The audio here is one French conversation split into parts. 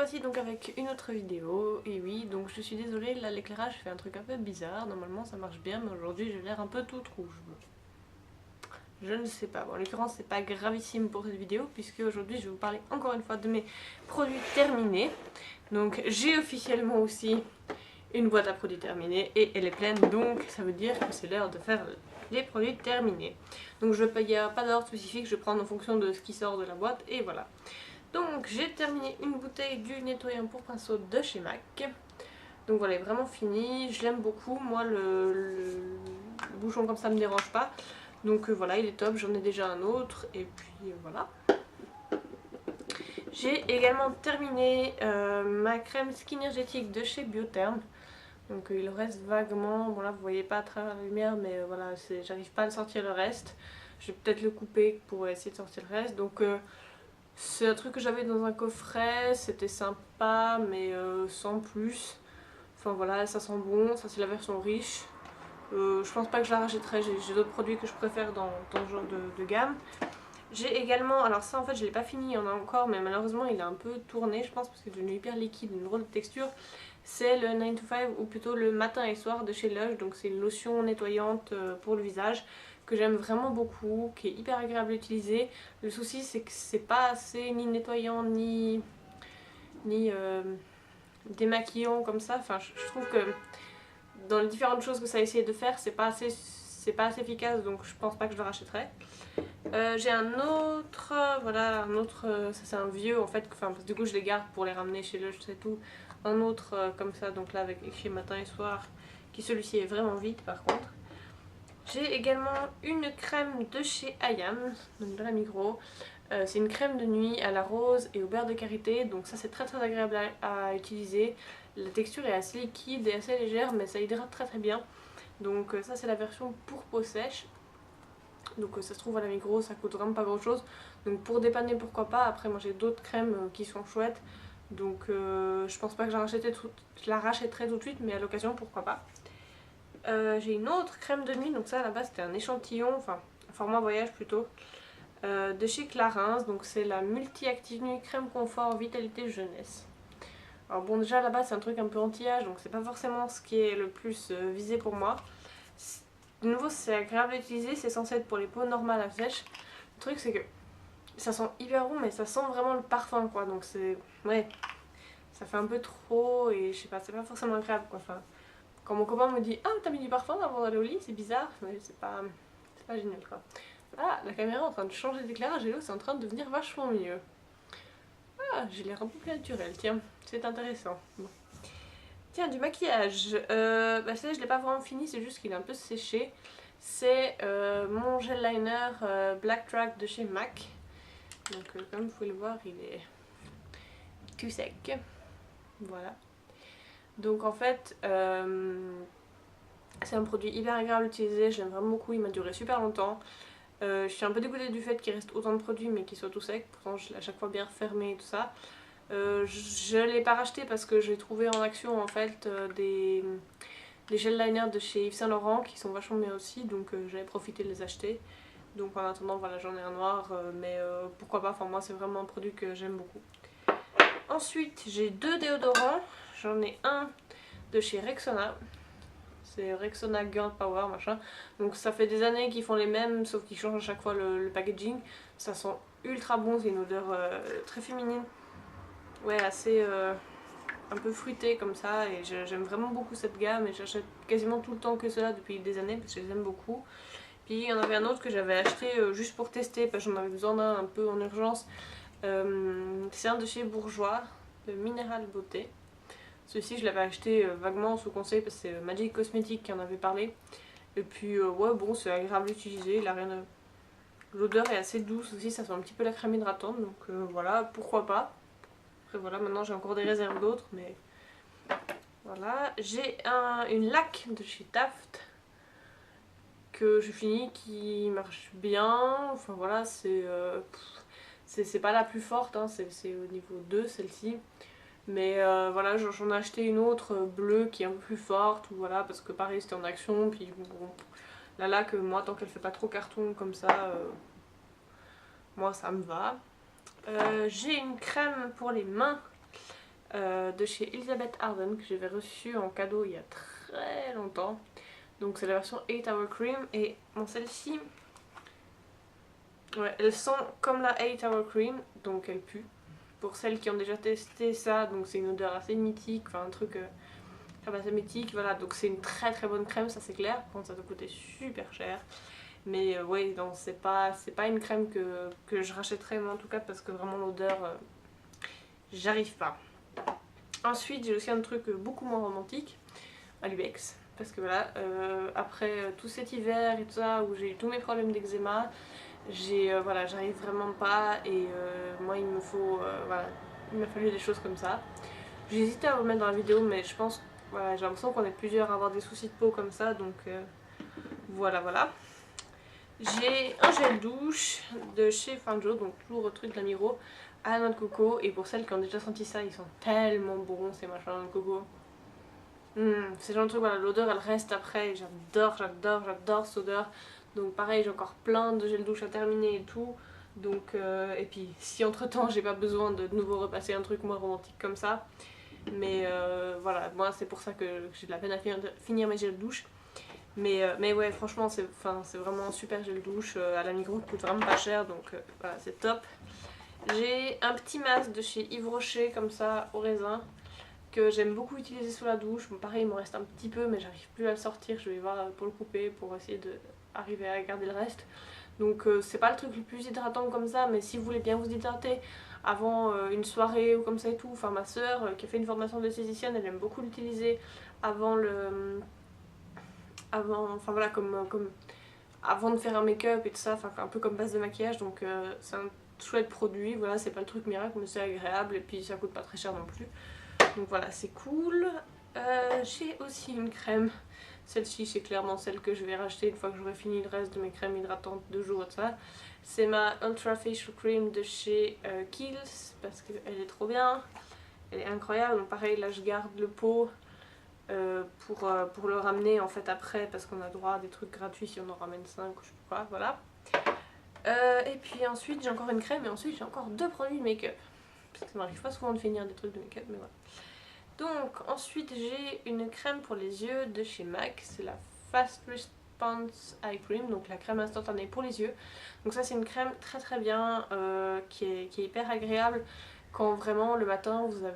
revoici donc avec une autre vidéo. Et oui, donc je suis désolée, là l'éclairage fait un truc un peu bizarre. Normalement ça marche bien, mais aujourd'hui j'ai l'air un peu toute rouge. Je ne sais pas. Bon, en l'occurrence c'est pas gravissime pour cette vidéo, puisque aujourd'hui je vais vous parler encore une fois de mes produits terminés. Donc j'ai officiellement aussi une boîte à produits terminés et elle est pleine, donc ça veut dire que c'est l'heure de faire les produits terminés. Donc il n'y a pas d'ordre spécifique, je prends en fonction de ce qui sort de la boîte et voilà. Donc j'ai terminé une bouteille du nettoyant pour pinceau de chez MAC. Donc voilà, elle est vraiment finie, je l'aime beaucoup. Moi le bouchon comme ça me dérange pas. Donc voilà, il est top, j'en ai déjà un autre et puis voilà. J'ai également terminé ma crème Skinergétique de chez Biotherm. Donc il reste vaguement, bon là vous voyez pas à travers la lumière, mais voilà, j'arrive pas à sortir le reste. Je vais peut-être le couper pour essayer de sortir le reste. Donc c'est un truc que j'avais dans un coffret, c'était sympa mais sans plus. Enfin voilà, ça sent bon, ça c'est la version riche. Je pense pas que je la rachèterai, j'ai d'autres produits que je préfère dans ce genre de gamme. J'ai également, alors ça en fait je l'ai pas fini, il y en a encore, mais malheureusement il a un peu tourné je pense parce que c'est devenu hyper liquide, une drôle de texture. C'est le 9 to 5 ou plutôt le matin et soir de chez Lush, donc c'est une lotion nettoyante pour le visage que j'aime vraiment beaucoup, qui est hyper agréable à utiliser. Le souci c'est que c'est pas assez ni nettoyant ni démaquillant comme ça, enfin je trouve que dans les différentes choses que ça a essayé de faire c'est pas assez efficace, donc je pense pas que je le rachèterai. J'ai un autre, voilà, ça c'est un vieux en fait, enfin du coup je les garde pour les ramener chez Lush, c'est tout. Un autre comme ça, donc là avec écrit matin et soir, qui celui-ci est vraiment vite par contre. J'ai également une crème de chez Ayam, donc de la Migros. C'est une crème de nuit à la rose et au beurre de karité, donc ça c'est très agréable à utiliser. La texture est assez liquide et assez légère, mais ça hydrate très bien. Donc ça c'est la version pour peau sèche. Donc ça se trouve à la Migros, ça coûte vraiment pas grand chose. Donc pour dépanner pourquoi pas, après moi j'ai d'autres crèmes qui sont chouettes. Donc je pense pas que je la rachèterai tout de suite, mais à l'occasion pourquoi pas. J'ai une autre crème de nuit, donc ça à la base c'était un échantillon, enfin un format voyage plutôt, de chez Clarins. Donc c'est la Multi-Active Nuit Crème Confort Vitalité Jeunesse. Alors bon déjà là-bas c'est un truc un peu anti-âge, donc c'est pas forcément ce qui est le plus visé pour moi. De nouveau c'est agréable à utiliser, c'est censé être pour les peaux normales à sèche. Le truc c'est que ça sent hyper bon mais ça sent vraiment le parfum quoi, donc c'est... ouais, ça fait un peu trop et je sais pas, c'est pas forcément agréable quoi. Enfin, quand mon copain me dit ah t'as mis du parfum avant d'aller au lit, c'est bizarre, mais c'est pas génial quoi. Ah, la caméra est en train de changer d'éclairage et l'eau c'est en train de devenir vachement mieux. Ah, j'ai l'air un peu plus naturel, tiens, c'est intéressant. Bon. Tiens, du maquillage, bah ça je l'ai pas vraiment fini, c'est juste qu'il est un peu séché. C'est mon gel liner Black Track de chez MAC. Donc comme vous pouvez le voir, il est tout sec. Voilà. Donc en fait, c'est un produit hyper agréable à utiliser, j'aime vraiment beaucoup, il m'a duré super longtemps. Je suis un peu dégoûtée du fait qu'il reste autant de produits mais qu'il soit tout sec, pourtant je l'ai à chaque fois bien refermé et tout ça. Je l'ai pas racheté parce que j'ai trouvé en action en fait des gel liners de chez Yves Saint Laurent qui sont vachement bien aussi, donc j'avais profité de les acheter. Donc en attendant voilà, j'en ai un noir, mais pourquoi pas, enfin moi c'est vraiment un produit que j'aime beaucoup. Ensuite j'ai deux déodorants, j'en ai un de chez Rexona. C'est Rexona Girl Power machin. Donc ça fait des années qu'ils font les mêmes sauf qu'ils changent à chaque fois le packaging. Ça sent ultra bon, c'est une odeur très féminine. Ouais, assez un peu fruitée comme ça, et j'aime vraiment beaucoup cette gamme et j'achète quasiment tout le temps que cela depuis des années parce que je les aime beaucoup. Puis il y en avait un autre que j'avais acheté juste pour tester parce que j'en avais besoin d'un un peu en urgence. C'est un de chez Bourjois, le Minéral Beauté. Celui-ci je l'avais acheté vaguement sous conseil parce que c'est Magic Cosmetics qui en avait parlé. Et puis ouais bon, c'est agréable à utiliser, il a rien à... L'odeur est assez douce aussi, ça sent un petit peu la crème hydratante, donc voilà, pourquoi pas. Après voilà, maintenant j'ai encore des réserves d'autres, mais voilà. J'ai une laque de chez Taft que je finis qui marche bien. Enfin voilà, c'est pas la plus forte, hein, c'est au niveau 2 celle-ci. Mais voilà, j'en ai acheté une autre bleue qui est un peu plus forte, ou voilà, parce que pareil c'était en action. Puis bon, la laque, moi tant qu'elle fait pas trop carton comme ça, moi ça me va. J'ai une crème pour les mains de chez Elizabeth Arden que j'avais reçu en cadeau il y a très longtemps. Donc c'est la version 8 Hour Cream et bon, celle-ci, ouais, elles sont comme la 8 Hour Cream, donc elles puent. Pour celles qui ont déjà testé ça, donc c'est une odeur assez mythique, enfin un truc assez mythique, voilà, donc c'est une très très bonne crème, ça c'est clair. Par contre ça doit coûter super cher. Mais ouais, non, c'est pas une crème que je rachèterais moi en tout cas, parce que vraiment l'odeur, j'arrive pas. Ensuite j'ai aussi un truc beaucoup moins romantique, Aluex. Parce que voilà, après tout cet hiver et tout ça, où j'ai eu tous mes problèmes d'eczéma, voilà, j'arrive vraiment pas et moi il me faut, voilà, il m'a fallu des choses comme ça. J'ai hésité à vous mettre dans la vidéo, mais je pense, voilà, j'ai l'impression qu'on est plusieurs à avoir des soucis de peau comme ça, donc voilà, voilà. J'ai un gel douche de chez Fanjo, donc toujours au truc de la Miro, à la noix de coco, et pour celles qui ont déjà senti ça, ils sont tellement bons ces machins à noix de coco. C'est genre de truc, voilà, l'odeur elle reste après, j'adore cette odeur. Donc pareil, j'ai encore plein de gel douche à terminer et tout. Donc, et puis si entre temps j'ai pas besoin de nouveau repasser un truc moins romantique comme ça. Mais voilà, moi c'est pour ça que j'ai de la peine à finir mes gels douche. Mais ouais, franchement c'est vraiment un super gel douche, à la Migros, qui coûte vraiment pas cher, donc voilà, c'est top. J'ai un petit masque de chez Yves Rocher comme ça au raisin, que j'aime beaucoup utiliser sous la douche. Bon, pareil, il m'en reste un petit peu, mais j'arrive plus à le sortir. Je vais voir pour le couper, pour essayer d'arriver à garder le reste. Donc c'est pas le truc le plus hydratant comme ça, mais si vous voulez bien vous hydrater avant une soirée ou comme ça et tout. Enfin, ma soeur qui a fait une formation d'esthéticienne, elle aime beaucoup l'utiliser avant enfin voilà, avant de faire un make-up et tout ça, enfin un peu comme base de maquillage. Donc c'est un chouette produit. Voilà, c'est pas le truc miracle, mais c'est agréable et puis ça coûte pas très cher non plus. Donc voilà, c'est cool. J'ai aussi une crème. Celle-ci, c'est clairement celle que je vais racheter une fois que j'aurai fini le reste de mes crèmes hydratantes de jour et tout ça. C'est ma Ultra Facial Cream de chez Kiehl's, parce qu'elle est trop bien. Elle est incroyable. Donc pareil, là je garde le pot pour le ramener en fait après, parce qu'on a droit à des trucs gratuits si on en ramène 5 ou je sais pas quoi, voilà. Et puis ensuite j'ai encore une crème et ensuite j'ai encore 2 produits de make-up. Parce que ça m'arrive pas souvent de finir des trucs de make-up, mais voilà. Donc ensuite j'ai une crème pour les yeux de chez MAC, c'est la Fast Response Eye Cream, donc la crème instantanée pour les yeux. Donc ça c'est une crème très très bien, qui est hyper agréable quand vraiment le matin vous êtes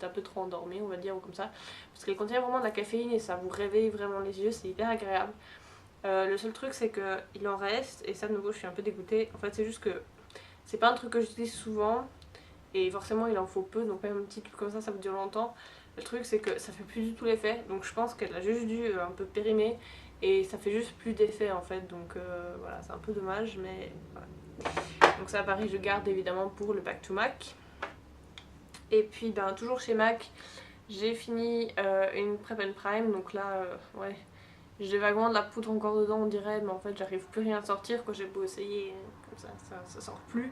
un peu trop endormi, on va dire, ou comme ça. Parce qu'elle contient vraiment de la caféine et ça vous réveille vraiment les yeux, c'est hyper agréable. Le seul truc c'est qu'il en reste, et ça de nouveau je suis un peu dégoûtée. En fait c'est juste que c'est pas un truc que j'utilise souvent. Et forcément il en faut peu, donc même un petit truc comme ça vous dure longtemps. Le truc c'est que ça fait plus du tout l'effet, donc je pense qu'elle a juste dû un peu périmer. Et ça fait juste plus d'effet en fait, donc voilà, c'est un peu dommage, mais voilà. Donc ça pareil, je garde évidemment pour le Back to MAC. Et puis ben toujours chez MAC, j'ai fini une Prep and Prime, donc là ouais, j'ai vaguement de la poudre encore dedans on dirait, mais en fait j'arrive plus rien à sortir. Quand j'ai beau essayer, comme ça sort plus.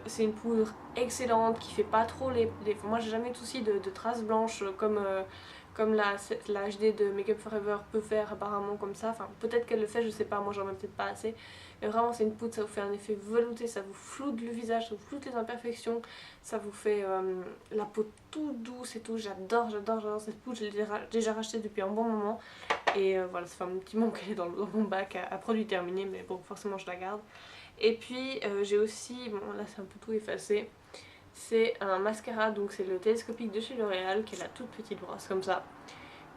C'est une poudre excellente qui fait pas trop moi j'ai jamais eu de soucis de traces blanches comme la HD de Make Up Forever peut faire apparemment comme ça. Enfin peut-être qu'elle le fait, je sais pas, moi j'en mets peut-être pas assez. Mais vraiment c'est une poudre, ça vous fait un effet velouté, ça vous floute le visage, ça vous floute les imperfections, ça vous fait la peau tout douce et tout. J'adore cette poudre, je l'ai déjà rachetée depuis un bon moment. Et voilà, ça fait un petit moment qu'elle est dans mon bac à produit terminé, mais bon forcément je la garde. Et puis j'ai aussi, bon là c'est un peu tout effacé, c'est un mascara, donc c'est le télescopique de chez L'Oréal, qui est la toute petite brosse comme ça,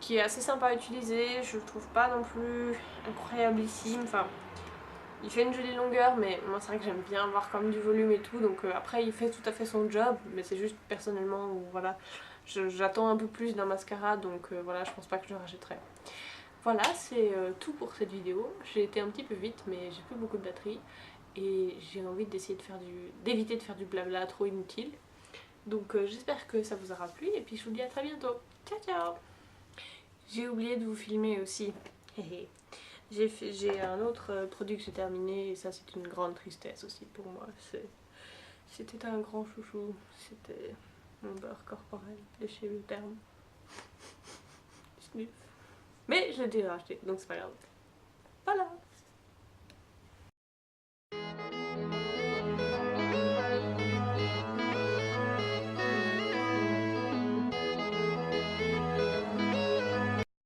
qui est assez sympa à utiliser. Je le trouve pas non plus incroyablissime, enfin il fait une jolie longueur, mais moi c'est vrai que j'aime bien avoir comme du volume et tout, donc après il fait tout à fait son job, mais c'est juste personnellement où voilà, j'attends un peu plus d'un mascara, donc voilà, je pense pas que je le rachèterai. Voilà, c'est tout pour cette vidéo. J'ai été un petit peu vite, mais j'ai plus beaucoup de batterie. Et j'ai envie d'essayer d'éviter de faire du blabla trop inutile. Donc j'espère que ça vous aura plu et puis je vous dis à très bientôt. Ciao ciao. J'ai oublié de vous filmer aussi. J'ai un autre produit que j'ai terminé et ça c'est une grande tristesse aussi pour moi. C'était un grand chouchou. C'était mon beurre corporel de chez Le Terme. Mais je l'ai déjà acheté donc c'est pas grave. Voilà.